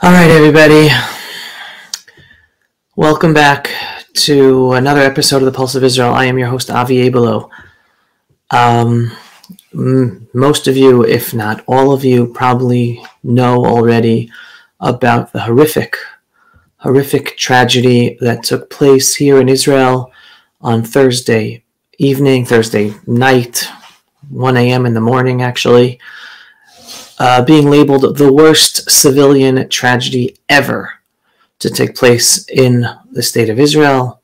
All right, everybody. Welcome back to another episode of the Pulse of Israel. I am your host, Avi Abelo. Most of you, if not all of you, probably know already about the horrific tragedy that took place here in Israel on Thursday night, 1 a.m. in the morning, actually. Being labeled the worst civilian tragedy ever to take place in the state of Israel.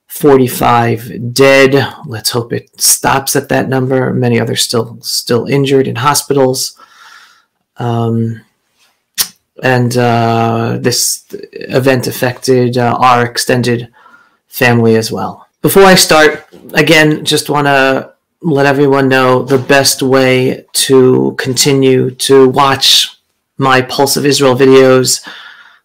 45 dead. Let's hope it stops at that number. Many others still injured in hospitals. This event affected our extended family as well. Before I start, again, just want to let everyone know the best way to continue to watch my Pulse of Israel videos,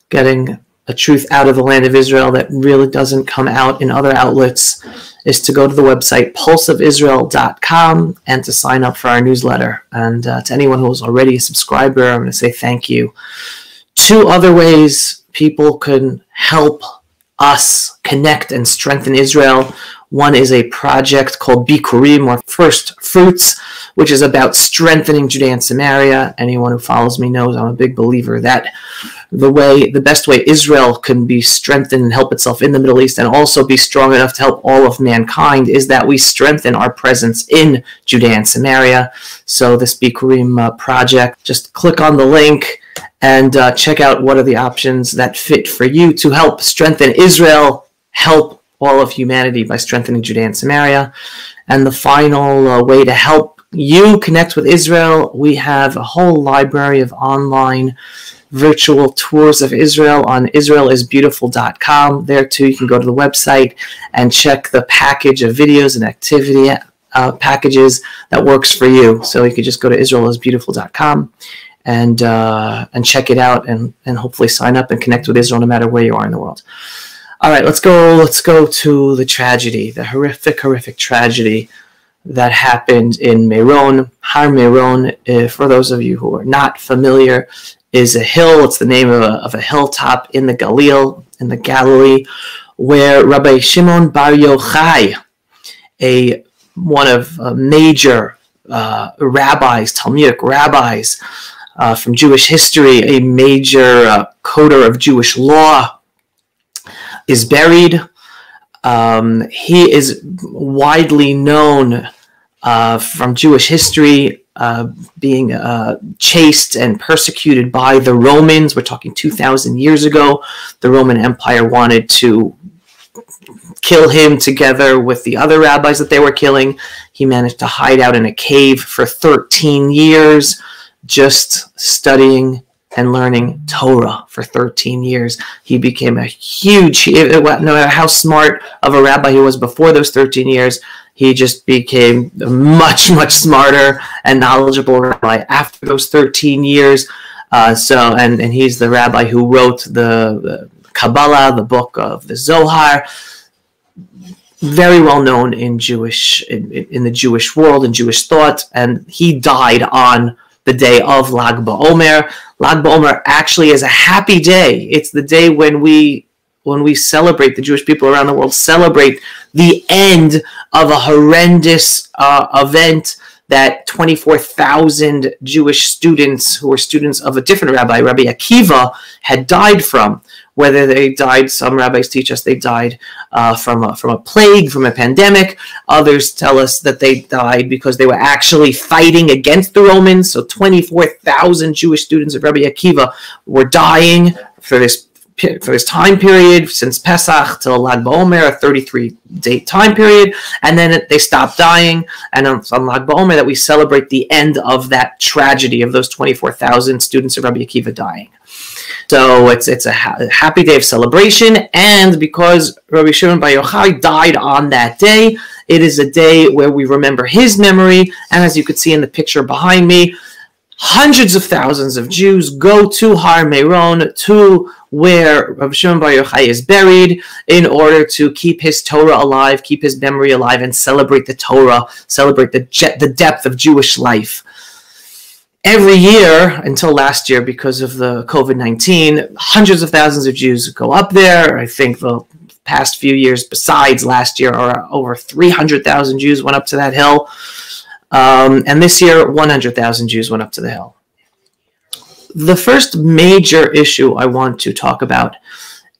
getting a truth out of the land of Israel that really doesn't come out in other outlets, is to go to the website pulseofisrael.com and to sign up for our newsletter. And to anyone who is already a subscriber, I'm going to say thank you. Two other ways people can help us connect and strengthen Israel. One is a project called Bikurim, or First Fruits, which is about strengthening Judea and Samaria. Anyone who follows me knows I'm a big believer that the best way Israel can be strengthened and help itself in the Middle East and also be strong enough to help all of mankind is that we strengthen our presence in Judea and Samaria. So this Bikurim project, just click on the link and check out what are the options that fit for you to help strengthen Israel, help all of humanity by strengthening Judea and Samaria. And the final way to help you connect with Israel, we have a whole library of online virtual tours of Israel on israelisbeautiful.com. There too, you can go to the website and check the package of videos and activity packages that works for you. So you can just go to israelisbeautiful.com and check it out and hopefully sign up and connect with Israel no matter where you are in the world. All right, let's go to the tragedy, the horrific tragedy that happened in Meron. Har Meron, for those of you who are not familiar, is a hill. It's the name of a hilltop in the Galilee, where Rabbi Shimon Bar Yochai, one of major rabbis, Talmudic rabbis from Jewish history, a major coder of Jewish law, is buried. He is widely known from Jewish history being chased and persecuted by the Romans. We're talking 2,000 years ago. The Roman Empire wanted to kill him together with the other rabbis that they were killing. He managed to hide out in a cave for 13 years, just studying and learning Torah for 13 years. He became a huge, no matter how smart of a rabbi he was before those 13 years, he just became a much smarter and knowledgeable rabbi after those 13 years. And he's the rabbi who wrote the Kabbalah, the book of the Zohar. Very well known in the Jewish world, in Jewish thought, and he died on the day of Lag BaOmer. Lag BaOmer actually is a happy day. It's the day when we celebrate, the Jewish people around the world celebrate the end of a horrendous event that 24,000 Jewish students who were students of a different rabbi, Rabbi Akiva, had died from. Whether they died, some rabbis teach us they died from a plague, from a pandemic. Others tell us that they died because they were actually fighting against the Romans. So 24,000 Jewish students of Rabbi Akiva were dying for this time period, since Pesach till Lag BaOmer, a 33-day time period, and then they stopped dying. And on Lag BaOmer, that we celebrate the end of that tragedy of those 24,000 students of Rabbi Akiva dying. So it's a happy day of celebration, and because Rabbi Shimon Bar Yochai died on that day, it is a day where we remember his memory. And as you could see in the picture behind me, hundreds of thousands of Jews go to Har Meron, to where Rabbi Shimon Bar Yochai is buried, in order to keep his Torah alive, keep his memory alive, and celebrate the Torah, celebrate the depth of Jewish life. every year until last year, because of the COVID-19, hundreds of thousands of Jews go up there. I think the past few years, besides last year, are over 300,000 Jews went up to that hill. And this year, 100,000 Jews went up to the hill. The first major issue I want to talk about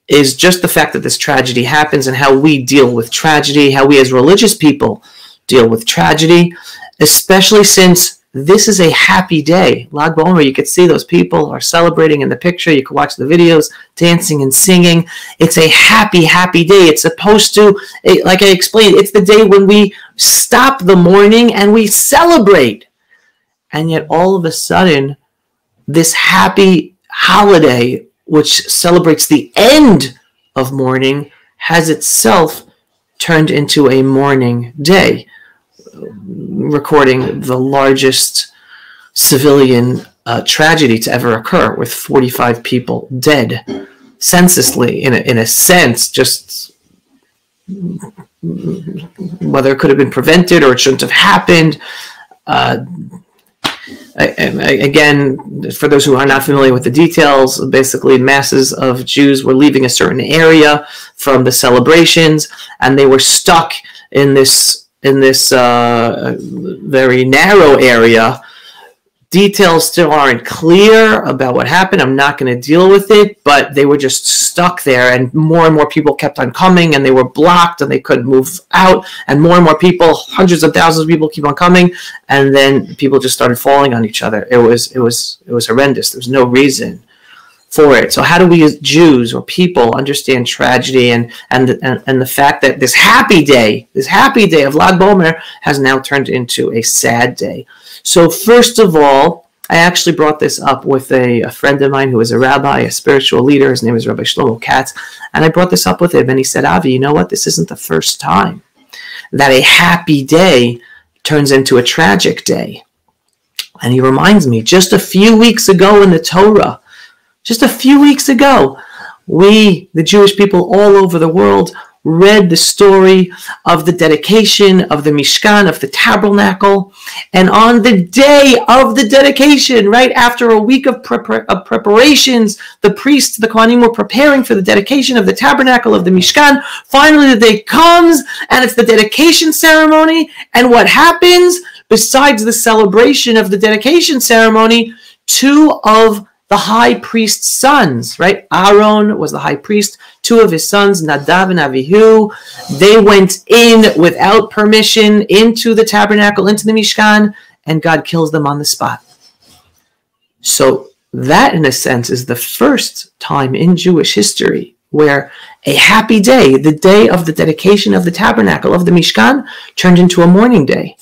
is just the fact that this tragedy happens and how we deal with tragedy, how we as religious people deal with tragedy, especially since this is a happy day. Lag BaOmer, you could see those people are celebrating in the picture. You can watch the videos, dancing and singing. It's a happy, happy day. It's supposed to, like I explained, it's the day when we stop the mourning and we celebrate. And yet all of a sudden, this happy holiday, which celebrates the end of mourning, has itself turned into a mourning day, recording the largest civilian tragedy to ever occur, with 45 people dead senselessly, in a sense, just whether it could have been prevented or it shouldn't have happened. Again, for those who are not familiar with the details, basically masses of Jews were leaving a certain area from the celebrations, and they were stuck in this very narrow area. Details still aren't clear about what happened. I'm not going to deal with it, but they were just stuck there, and more people kept on coming, and they were blocked, and they couldn't move out, and more people, hundreds of thousands of people keep on coming, and then people just started falling on each other. It was horrendous. There was no reason for it. So how do we as Jews or people understand tragedy and the fact that this happy day of Lag BaOmer has now turned into a sad day? So first of all, I actually brought this up with a friend of mine who is a rabbi, a spiritual leader. His name is Rabbi Shlomo Katz. And I brought this up with him, and he said, Avi, you know what? This isn't the first time that a happy day turns into a tragic day. And he reminds me, just a few weeks ago in the Torah, just a few weeks ago, we, the Jewish people all over the world, read the story of the dedication of the Mishkan, of the tabernacle. And on the day of the dedication, right after a week of preparations, the priests, the Kohanim, were preparing for the dedication of the tabernacle, of the Mishkan. Finally, the day comes, and it's the dedication ceremony. And what happens? Besides the celebration of the dedication ceremony, two of the high priest's sons, right? Aaron was the high priest. Two of his sons, Nadav and Avihu, they went in without permission into the tabernacle, into the Mishkan, and God kills them on the spot. So that, in a sense, is the first time in Jewish history where a happy day, the day of the dedication of the tabernacle, of the Mishkan, turned into a mourning day.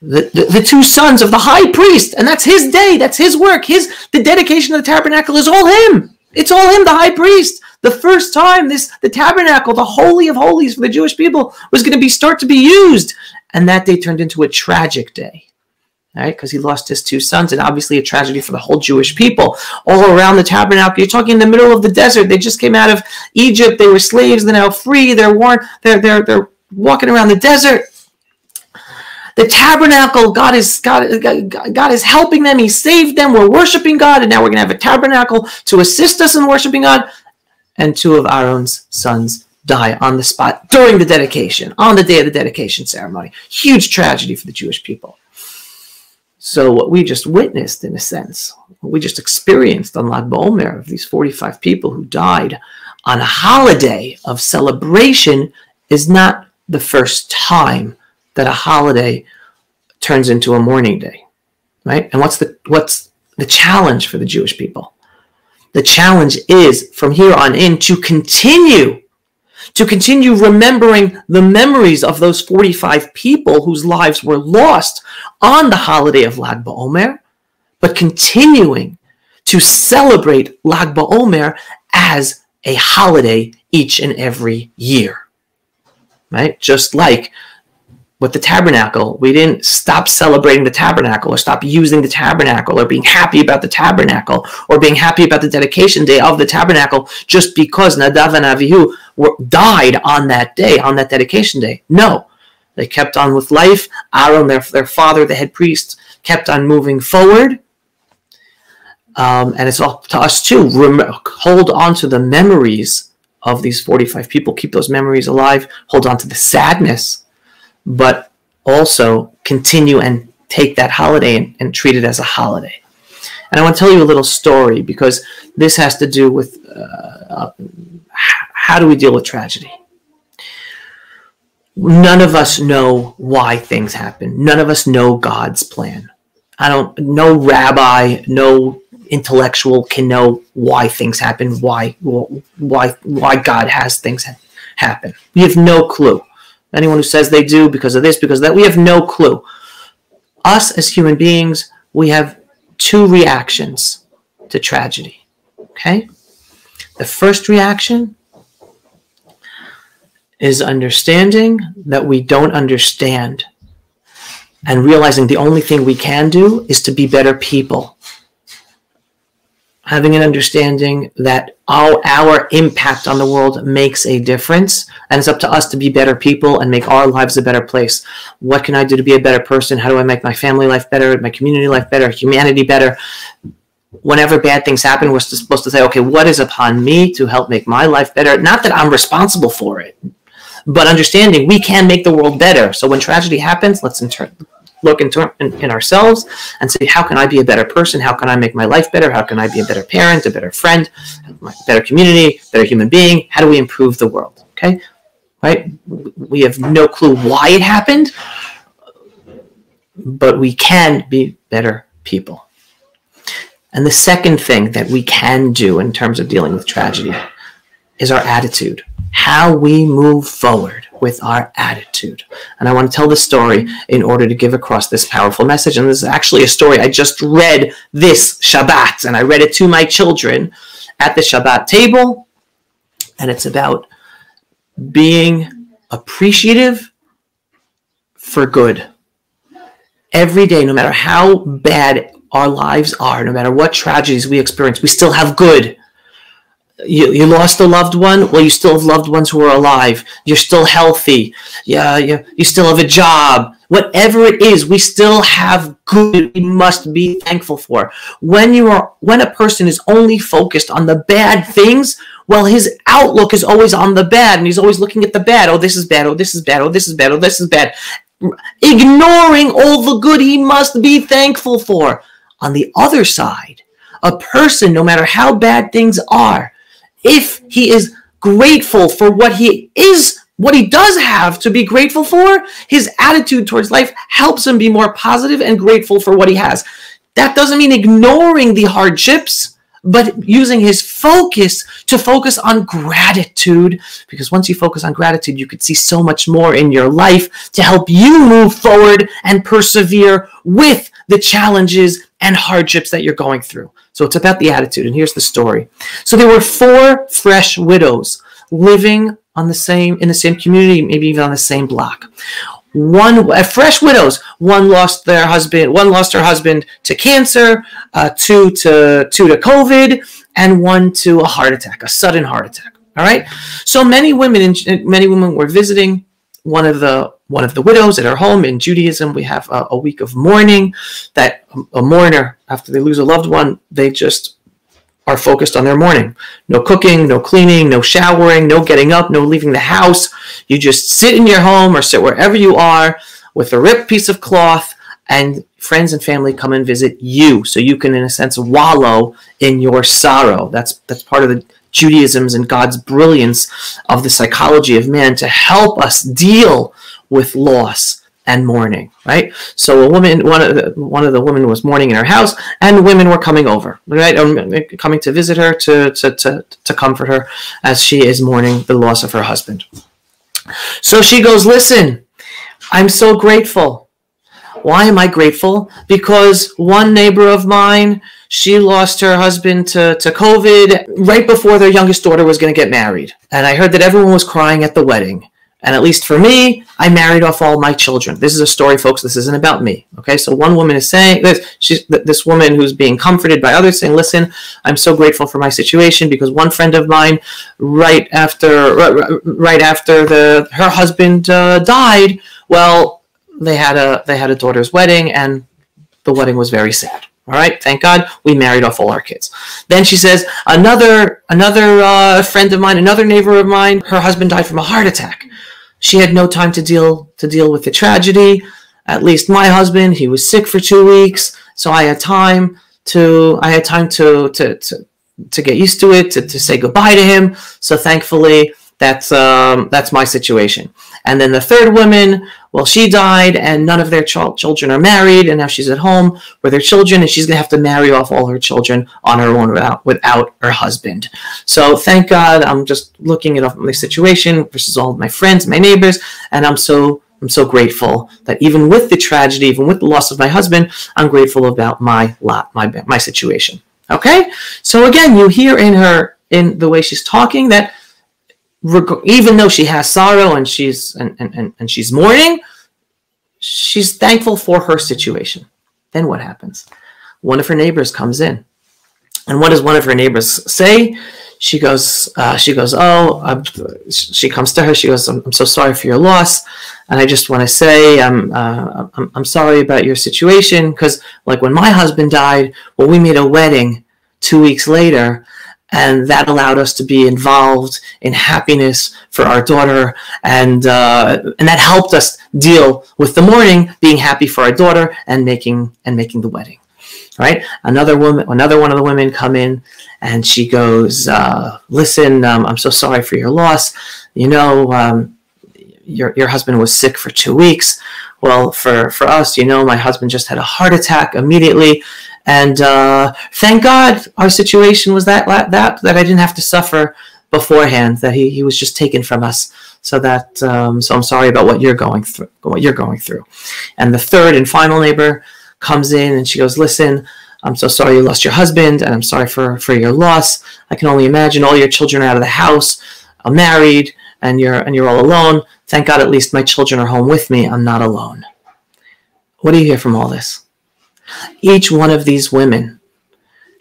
The two sons of the high priest, and that's his day, that's his work. The dedication of the tabernacle is all him. It's all him, the high priest. The first time the tabernacle, the holy of holies for the Jewish people, was going to start to be used. And that day turned into a tragic day, right? Because he lost his two sons, and obviously a tragedy for the whole Jewish people. All around the tabernacle, you're talking in the middle of the desert. They just came out of Egypt. They were slaves. They're now free. They're walking around the desert. The tabernacle, God is helping them. He saved them. We're worshiping God, and now we're going to have a tabernacle to assist us in worshiping God. And two of Aaron's sons die on the spot during the dedication, on the day of the dedication ceremony. Huge tragedy for the Jewish people. So what we just witnessed, in a sense, what we just experienced on Lag BaOmer, of these 45 people who died on a holiday of celebration, is not the first time that a holiday turns into a mourning day, right? And what's the challenge for the Jewish people? The challenge is, from here on in, to continue remembering the memories of those 45 people whose lives were lost on the holiday of Lag BaOmer, but continuing to celebrate Lag BaOmer as a holiday each and every year, right? Just like with the tabernacle, we didn't stop celebrating the tabernacle or stop using the tabernacle or being happy about the tabernacle or being happy about the dedication day of the tabernacle just because Nadav and Avihu died on that day, on that dedication day. No, they kept on with life. Aaron, their father, the head priest, kept on moving forward. And it's up to us too. Hold on to the memories of these 45 people. Keep those memories alive. Hold on to the sadness, but also continue and take that holiday and treat it as a holiday. And I want to tell you a little story, because this has to do with how do we deal with tragedy. None of us know why things happen. None of us know God's plan. No rabbi, no intellectual can know why things happen, why God has things happen. We have no clue. Anyone who says they do because of this, because of that, we have no clue. Us as human beings, we have two reactions to tragedy. Okay? The first reaction is understanding that we don't understand, and realizing the only thing we can do is to be better people. Having an understanding that our impact on the world makes a difference, and it's up to us to be better people and make our lives a better place. What can I do to be a better person? How do I make my family life better, my community life better, humanity better? Whenever bad things happen, we're supposed to say, okay, what is upon me to help make my life better? Not that I'm responsible for it, but understanding we can make the world better. So when tragedy happens, let's look in ourselves and say, how can I be a better person? How can I make my life better? How can I be a better parent, a better friend, a better community, better human being? How do we improve the world? Okay, right? We have no clue why it happened, but we can be better people. And the second thing that we can do in terms of dealing with tragedy is our attitude. How we move forward with our attitude. And I want to tell this story in order to give across this powerful message. And this is actually a story I just read this Shabbat, and I read it to my children at the Shabbat table. And it's about being appreciative for good. Every day, no matter how bad our lives are, no matter what tragedies we experience, we still have good. You lost a loved one? Well, you still have loved ones who are alive. You're still healthy. You still have a job. Whatever it is, we still have good we must be thankful for. When a person is only focused on the bad things, well, his outlook is always on the bad, and he's always looking at the bad. Oh, this is bad. Oh, this is bad. Oh, this is bad. Oh, this is bad. Ignoring all the good he must be thankful for. On the other side, a person, no matter how bad things are, if he is grateful for what he does have to be grateful for, his attitude towards life helps him be more positive and grateful for what he has. That doesn't mean ignoring the hardships, but using his focus to focus on gratitude. Because once you focus on gratitude, you could see so much more in your life to help you move forward and persevere with the challenges and hardships that you're going through. So it's about the attitude, and here's the story. So there were 4 fresh widows living in the same community, maybe even on the same block. Fresh widows. One lost her husband to cancer, 2 to COVID, and 1 to a heart attack, a sudden heart attack. All right. So many women were visiting one of the widows at her home. In Judaism, we have a week of mourning, that a mourner, after they lose a loved one, they just are focused on their mourning. No cooking, no cleaning, no showering, no getting up, no leaving the house. You just sit in your home or sit wherever you are with a ripped piece of cloth, and friends and family come and visit you, so you can, in a sense, wallow in your sorrow. That's part of the Judaism's and God's brilliance of the psychology of man to help us deal with loss and mourning, right? So one of the women was mourning in her house, and women were coming over, right? Coming to visit her, to comfort her as she is mourning the loss of her husband. So she goes, listen, I'm so grateful. Why am I grateful? Because one neighbor of mine, she lost her husband to COVID right before their youngest daughter was going to get married. And I heard that everyone was crying at the wedding. And at least for me, I married off all my children. This is a story, folks. This isn't about me. Okay, so one woman is saying this woman who's being comforted by others, saying, listen, I'm so grateful for my situation because one friend of mine, right after her husband died, well, they had a daughter's wedding, and the wedding was very sad. All right, thank God we married off all our kids. Then she says, another friend of mine, another neighbor of mine, her husband died from a heart attack. She had no time to deal with the tragedy. At least my husband, he was sick for 2 weeks, so I had time to get used to it, to say goodbye to him. So thankfully, that's my situation. And then the third woman, well, she died, and none of their children are married, and now she's at home with her children, and she's going to have to marry off all her children on her own without her husband. So thank God, I'm just looking at my situation versus all of my friends, my neighbors, and I'm so grateful that even with the tragedy, even with the loss of my husband, I'm grateful about my lot, my situation. Okay? So again, you hear in the way she's talking that even though she has sorrow and she's mourning, she's thankful for her situation. Then what happens? One of her neighbors comes in, and what does one of her neighbors say? She goes, she comes to her. She goes, I'm so sorry for your loss, and I just want to say I'm sorry about your situation, because like when my husband died, well, we made a wedding 2 weeks later. And that allowed us to be involved in happiness for our daughter, and that helped us deal with the mourning, being happy for our daughter, and making the wedding. Right? Another one of the women come in, and she goes, "Listen, I'm so sorry for your loss. You know, your husband was sick for 2 weeks. Well, for us, you know, my husband just had a heart attack immediately." And thank God our situation was that I didn't have to suffer beforehand, that he was just taken from us. So I'm sorry about what you're going through. And the third and final neighbor comes in, and she goes, "Listen, I'm so sorry you lost your husband, and I'm sorry for your loss. I can only imagine all your children are out of the house, are married, and you're all alone. Thank God at least my children are home with me. I'm not alone." What do you hear from all this? Each one of these women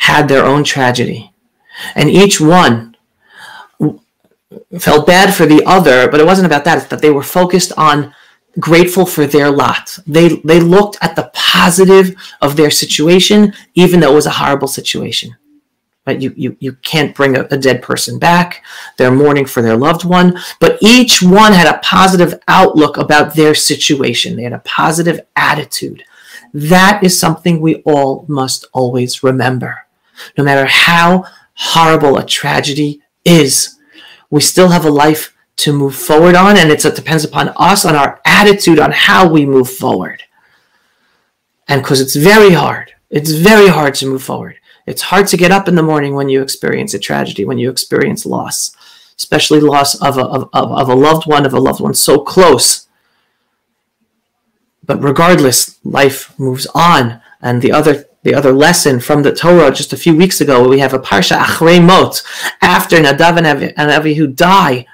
had their own tragedy, and each one felt bad for the other, but it wasn't about that. It's that they were focused on grateful for their lot. They looked at the positive of their situation, even though it was a horrible situation. Right? You can't bring a dead person back. They're mourning for their loved one, but each one had a positive outlook about their situation. They had a positive attitude. That is something we all must always remember. No matter how horrible a tragedy is, we still have a life to move forward on, and it depends upon us, on our attitude, on how we move forward. And because it's very hard to move forward. It's hard to get up in the morning when you experience a tragedy, when you experience loss, especially loss of a loved one so close. But regardless, life moves on. And the other lesson from the Torah just a few weeks ago, we have a parsha Achrei Mot. After Nadav and Avihu die,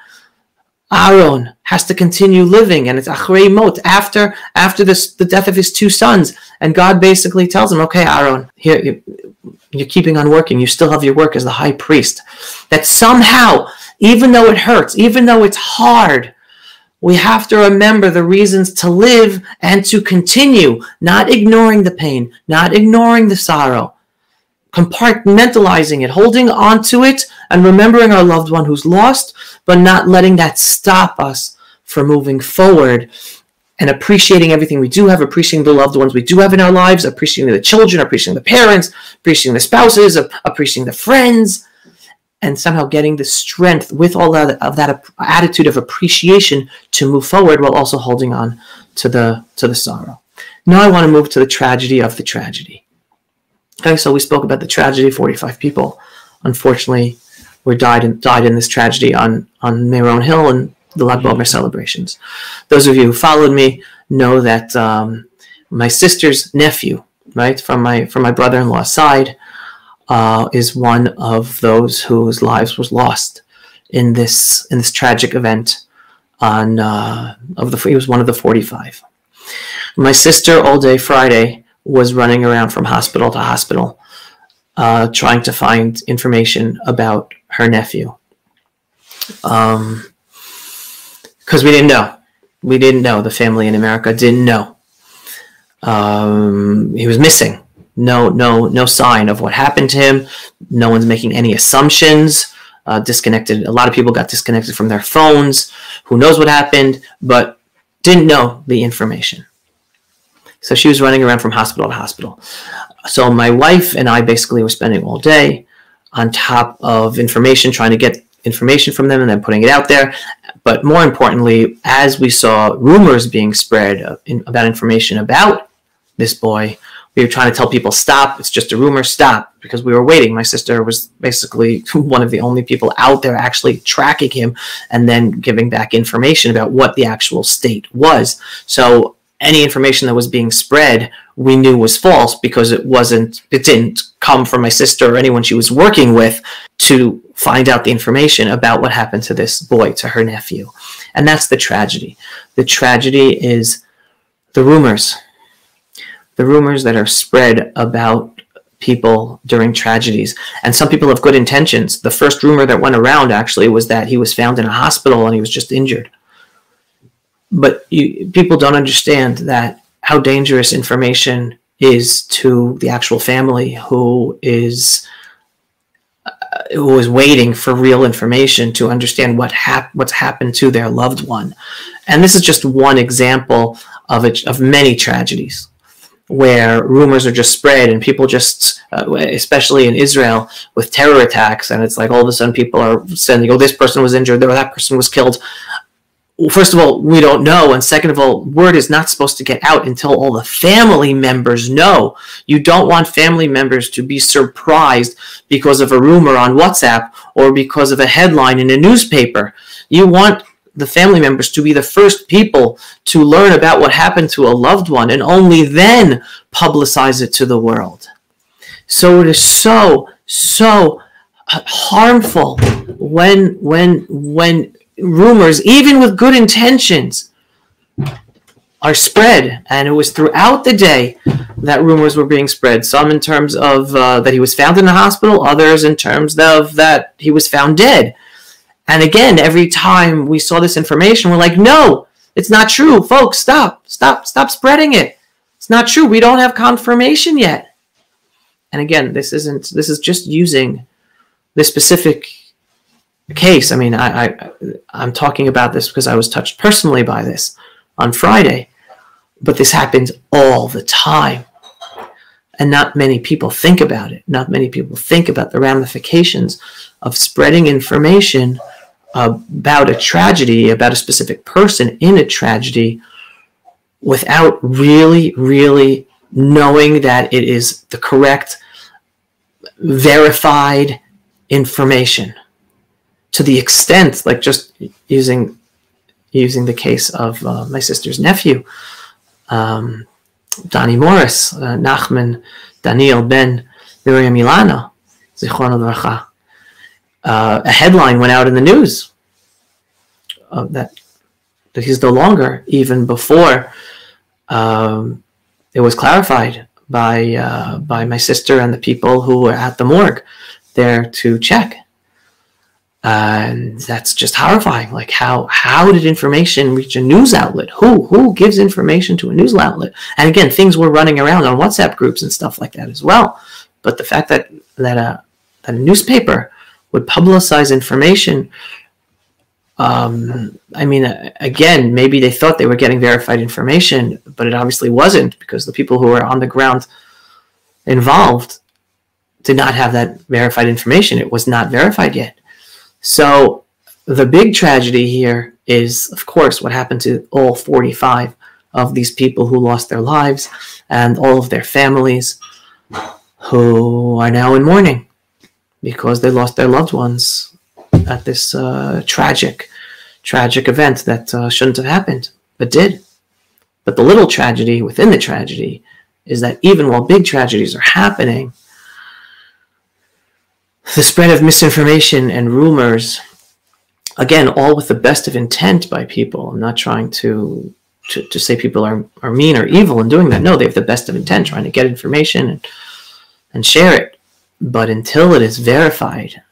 Aaron has to continue living, and it's Achrei Mot, after the death of his two sons. And God basically tells him, okay, Aaron, here, you're keeping on working. You still have your work as the high priest. That somehow, even though it hurts, even though it's hard, we have to remember the reasons to live and to continue, not ignoring the pain, not ignoring the sorrow, compartmentalizing it, holding on to it, and remembering our loved one who's lost, but not letting that stop us from moving forward and appreciating everything we do have, appreciating the loved ones we do have in our lives, appreciating the children, appreciating the parents, appreciating the spouses, appreciating the friends, and somehow getting the strength with all of that attitude of appreciation to move forward while also holding on to the sorrow. Now I want to move to the tragedy of the tragedy. Okay, so we spoke about the tragedy. 45 people, unfortunately, died in this tragedy on Meron Hill and the Lag BaOmer celebrations. Those of you who followed me know that my sister's nephew, right, from my brother-in-law's side, is one of those whose lives was lost in this tragic event. He was one of the 45. My sister all day Friday was running around from hospital to hospital, trying to find information about her nephew, because we didn't know. The family in America didn't know. He was missing. no sign of what happened to him. No one's making any assumptions. Disconnected. A lot of people got disconnected from their phones. Who knows what happened, but didn't know the information. So she was running around from hospital to hospital. So my wife and I basically were spending all day on top of information, trying to get information from them and then putting it out there. But more importantly, as we saw rumors being spread about information about this boy, we were trying to tell people, stop, it's just a rumor, stop, because we were waiting. My sister was basically one of the only people out there actually tracking him and then giving back information about what the actual state was. So any information that was being spread, we knew was false because it didn't come from my sister or anyone she was working with to find out the information about what happened to this boy, to her nephew. And that's the tragedy. The tragedy is the rumors that are spread about people during tragedies. And some people have good intentions. The first rumor that went around actually was that he was found in a hospital and he was just injured. But people don't understand that how dangerous information is to the actual family who is waiting for real information to understand what's happened to their loved one. And this is just one example of many tragedies where rumors are just spread and people just, especially in Israel with terror attacks, and it's like all of a sudden people are saying, oh, this person was injured, or that person was killed. Well, first of all, we don't know. And second of all, word is not supposed to get out until all the family members know. You don't want family members to be surprised because of a rumor on WhatsApp or because of a headline in a newspaper. You want the family members to be the first people to learn about what happened to a loved one and only then publicize it to the world. So it is so harmful when rumors, even with good intentions, are spread. And it was throughout the day that rumors were being spread. Some in terms of that he was found in the hospital, others in terms of that he was found dead. And again, every time we saw this information, we're like, no, it's not true. Folks, stop spreading it. It's not true. We don't have confirmation yet. And again, this is just using this specific case. I mean, I'm talking about this because I was touched personally by this on Friday, but this happens all the time. And not many people think about it. Not many people think about the ramifications of spreading information about a tragedy, about a specific person in a tragedy, without really knowing that it is the correct, verified information. To the extent, like just using the case of my sister's nephew, Donnie Morris, Nachman Daniel ben Miriam Milano, Zichrono Livracha. A headline went out in the news that he's no longer, even before it was clarified by my sister and the people who were at the morgue there to check. And that's just horrifying. Like how did information reach a news outlet? Who gives information to a news outlet? And again, things were running around on WhatsApp groups and stuff like that as well. But the fact that a newspaper would publicize information, I mean, again, maybe they thought they were getting verified information, but it obviously wasn't, because the people who were on the ground involved did not have that verified information. It was not verified yet. So the big tragedy here is, of course, what happened to all 45 of these people who lost their lives and all of their families who are now in mourning because they lost their loved ones at this tragic event that shouldn't have happened, but did. But the little tragedy within the tragedy is that even while big tragedies are happening, the spread of misinformation and rumors, again, all with the best of intent by people. I'm not trying to say people are mean or evil in doing that. No, they have the best of intent, trying to get information and share it. But until it is verified,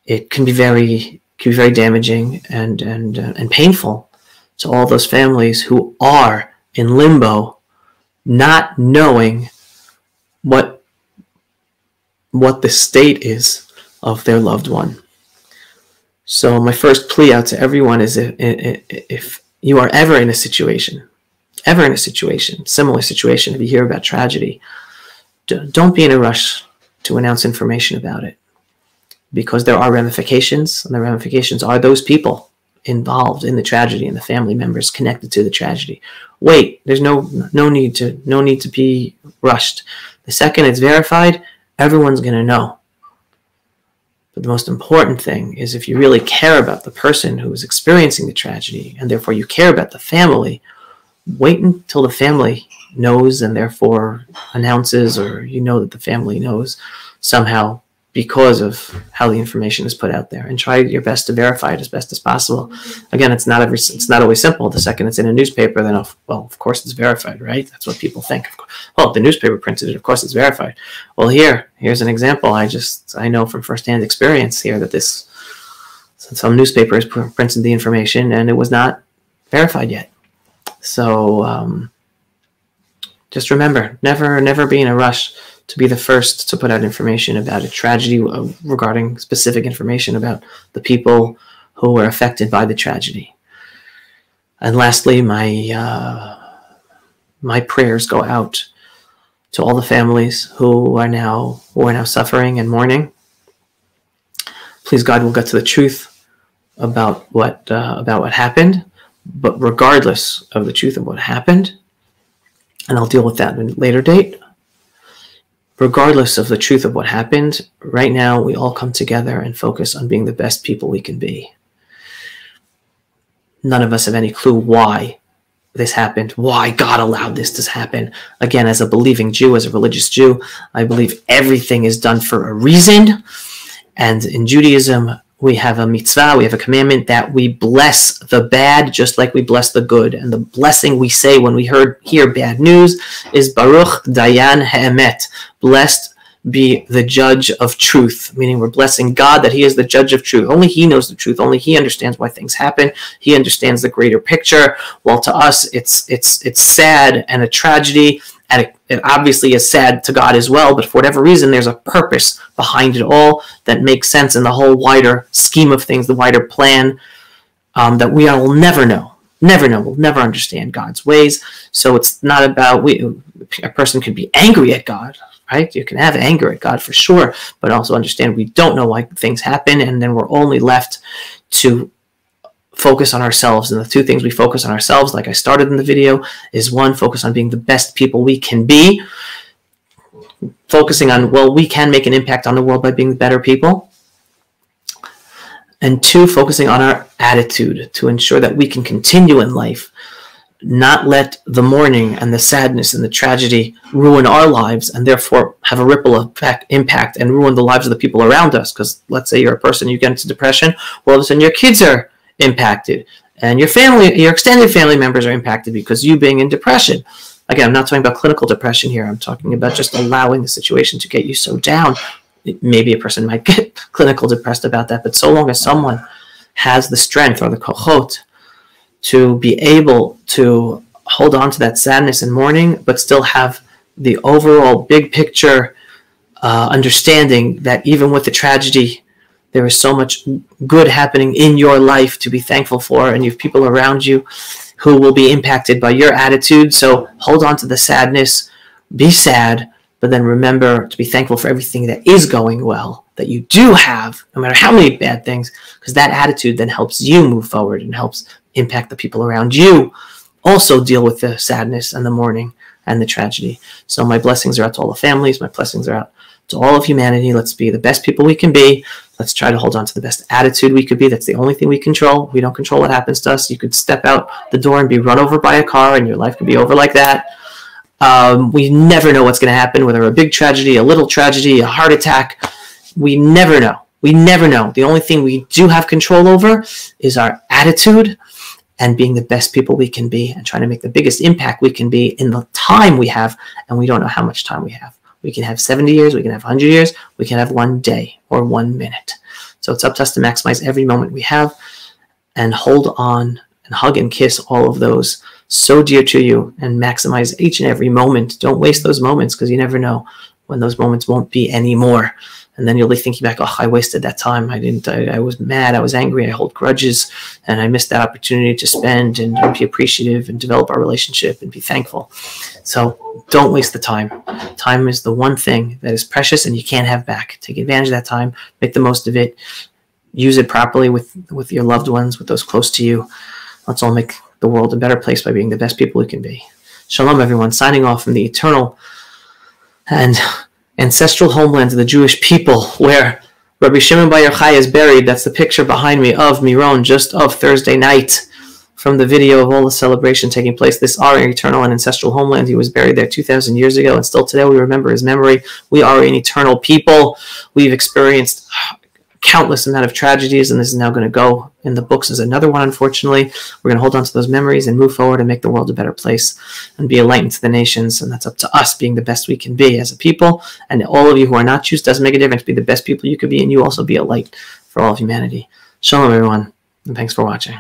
it can be very damaging and painful to all those families who are in limbo, not knowing what the state is of their loved one. So my first plea out to everyone is if you are ever in a situation, similar situation, if you hear about tragedy, don't be in a rush to announce information about it, because there are ramifications, and the ramifications are those people involved in the tragedy and the family members connected to the tragedy. Wait, there's no need to be rushed. The second it's verified, everyone's going to know. But the most important thing is, if you really care about the person who is experiencing the tragedy, and therefore you care about the family, wait until the family knows and therefore announces, or you know that the family knows somehow because of how the information is put out there, and try your best to verify it as best as possible. Again, it's not always simple. The second it's in a newspaper, then of course it's verified, right? That's what people think. Well, if the newspaper printed it, of course it's verified. Well, here's an example. I know from firsthand experience here that some newspapers printed the information and it was not verified yet. So just remember, never be in a rush to be the first to put out information about a tragedy regarding specific information about the people who were affected by the tragedy. And lastly, my prayers go out to all the families who are now suffering and mourning. Please, God, will get to the truth about what happened. But regardless of the truth of what happened, and I'll deal with that in a later date, regardless of the truth of what happened, right now we all come together and focus on being the best people we can be. None of us have any clue why this happened, why God allowed this to happen. Again, as a believing Jew, as a religious Jew, I believe everything is done for a reason. And in Judaism, we have a mitzvah, we have a commandment that we bless the bad just like we bless the good. And the blessing we say when we hear bad news is Baruch Dayan Ha'emet. Blessed be the judge of truth, meaning we're blessing God that he is the judge of truth. Only he knows the truth. Only he understands why things happen. He understands the greater picture. While to us, it's sad and a tragedy, and it obviously is sad to God as well, but for whatever reason, there's a purpose behind it all that makes sense in the whole wider scheme of things, the wider plan, that we will never know. We'll never understand God's ways. So it's not about, a person could be angry at God, right? You can have anger at God for sure, but also understand we don't know why things happen, and then we're only left to focus on ourselves. And the two things we focus on ourselves, like I started in the video, is one, focus on being the best people we can be, focusing on, we can make an impact on the world by being better people. And two, focusing on our attitude to ensure that we can continue in life, not let the mourning and the sadness and the tragedy ruin our lives and therefore have a ripple impact and ruin the lives of the people around us. Because let's say you're a person, you get into depression, well, all of a sudden your kids are impacted, and your extended family members are impacted because you being in depression. Again, I'm not talking about clinical depression here. I'm talking about just allowing the situation to get you so down. Maybe a person might get clinical depressed about that, but so long as someone has the strength or the kochot to be able to hold on to that sadness and mourning, but still have the overall big picture understanding that even with the tragedy, there is so much good happening in your life to be thankful for, and you have people around you who will be impacted by your attitude. So hold on to the sadness, be sad, but then remember to be thankful for everything that is going well, that you do have, no matter how many bad things, because that attitude then helps you move forward and helps impact the people around you also deal with the sadness and the mourning and the tragedy. So my blessings are out to all the families. My blessings are out to all of humanity. Let's be the best people we can be. Let's try to hold on to the best attitude we could be. That's the only thing we control. We don't control what happens to us. You could step out the door and be run over by a car, and your life could be over like that. We never know what's going to happen, whether a big tragedy, a little tragedy, a heart attack. We never know. We never know. The only thing we do have control over is our attitude and being the best people we can be and trying to make the biggest impact we can be in the time we have, and we don't know how much time we have. We can have 70 years, we can have 100 years, we can have 1 day or 1 minute. So it's up to us to maximize every moment we have and hold on and hug and kiss all of those so dear to you and maximize each and every moment. Don't waste those moments, because you never know when those moments won't be anymore. And then you'll be thinking back, oh, I wasted that time. I was mad. I was angry. I hold grudges, and I missed that opportunity to spend and be appreciative and develop our relationship and be thankful. So don't waste the time. Time is the one thing that is precious and you can't have back. Take advantage of that time. Make the most of it. Use it properly with your loved ones, with those close to you. Let's all make the world a better place by being the best people we can be. Shalom, everyone. Signing off from the eternal and ancestral homelands of the Jewish people, where Rabbi Shimon Bar Yochai is buried. That's the picture behind me of Meron, just of Thursday night, from the video of all the celebration taking place. This our eternal and ancestral homeland. He was buried there 2,000 years ago, and still today we remember his memory. We are an eternal people. We've experienced countless amount of tragedies, and this is now going to go in the books as another one, unfortunately. We're going to hold on to those memories and move forward and make the world a better place and be a light to the nations, and that's up to us being the best we can be as a people. And all of you who are not Jews, doesn't make a difference. Be the best people you could be, and you also be a light for all of humanity. Shalom, everyone, and thanks for watching.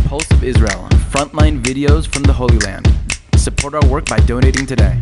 Pulse of Israel, frontline videos from the Holy Land. Support our work by donating today.